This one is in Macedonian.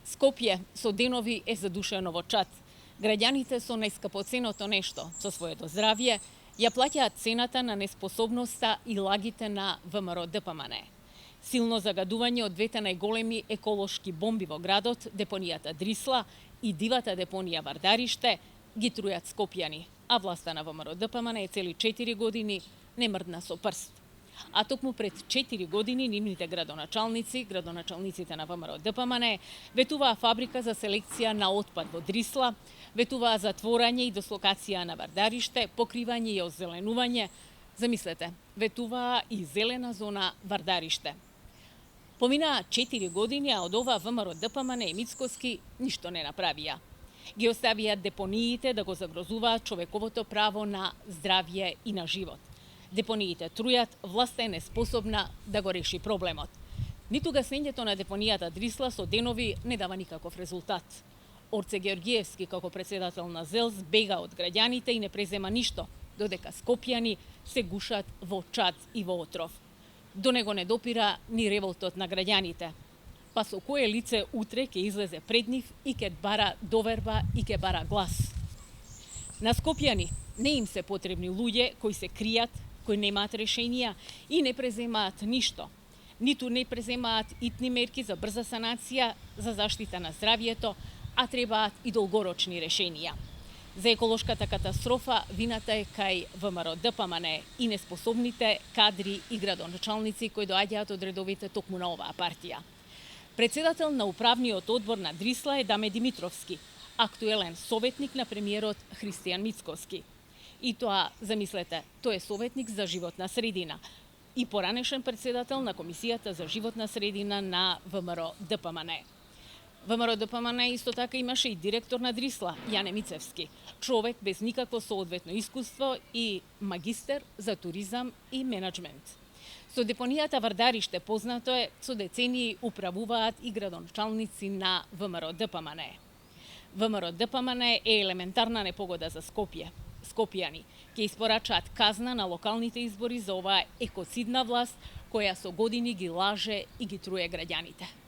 Скопје со денови е задушено во чат. Граѓаните со најскапоценото нешто, со своето здравје, ја плаќаат цената на неспособноста и лагите на ВМРО ДПМН. Силно загадување од двете најголеми еколошки бомби во градот, депонијата Дрисла и дивата депонија Вардариште, ги трујат скопјани, а власта на ВМРО ДПМН цели 4 години не мрдна со прст. А токму пред 4 години нивните градоначалниците на ВМРО ДПМН ветуваа фабрика за селекција на отпад во Дрисла, ветуваа затворање и дислокација на Вардариште, покривање и озеленување, замислете, ветуваа и зелена зона Вардариште. Поминаа 4 години, а од ова ВМРО ДПМН и Мицкоски ништо не направија. Ги оставија депониите да го загрозуваат човековото право на здравје и на живот. Депониите трујат, власта е неспособна да го реши проблемот. Ниту гаснењето на депонијата Дрисла со денови не дава никаков резултат. Орце Георгиевски како председател на ЗЕЛС бега од граѓаните и не презема ништо, додека скопјани се гушат во чад и во отров. До него не допира ни револтот на граѓаните. Па со кое лице утре ќе излезе пред нив и ќе бара доверба и ќе бара глас. На скопјани не им се потребни луѓе кои се кријат, кои немаат решенија и не преземаат ништо. Ниту не преземаат итни мерки за брза санација, за заштита на здравјето, а требаат и долгорочни решенија. За еколошката катастрофа вината е кај ВМРО ДПМН и неспособните кадри и градоначалници кои доаѓаат од редовите токму на оваа партија. Председател на управниот одбор на Дрисла е Даме Димитровски, актуелен советник на премиерот Христијан Мицкоски. И тоа, замислете, тој е советник за животна средина и поранешен председател на Комисијата за животна средина на ВМРО ДПМН. ВМРО ДПМН исто така имаше и директор на Дрисла, Јане Мицевски, човек без никакво соодветно искуство и магистер за туризам и менаџмент. Со депонијата Вардариште познато е, со децении управуваат и градоначалници на ВМРО ДПМН. ВМРО ДПМН е елементарна непогода за Скопје. Скопјани ќе испорачаат казна на локалните избори за оваа екоцидна власт која со години ги лаже и ги труе граѓаните.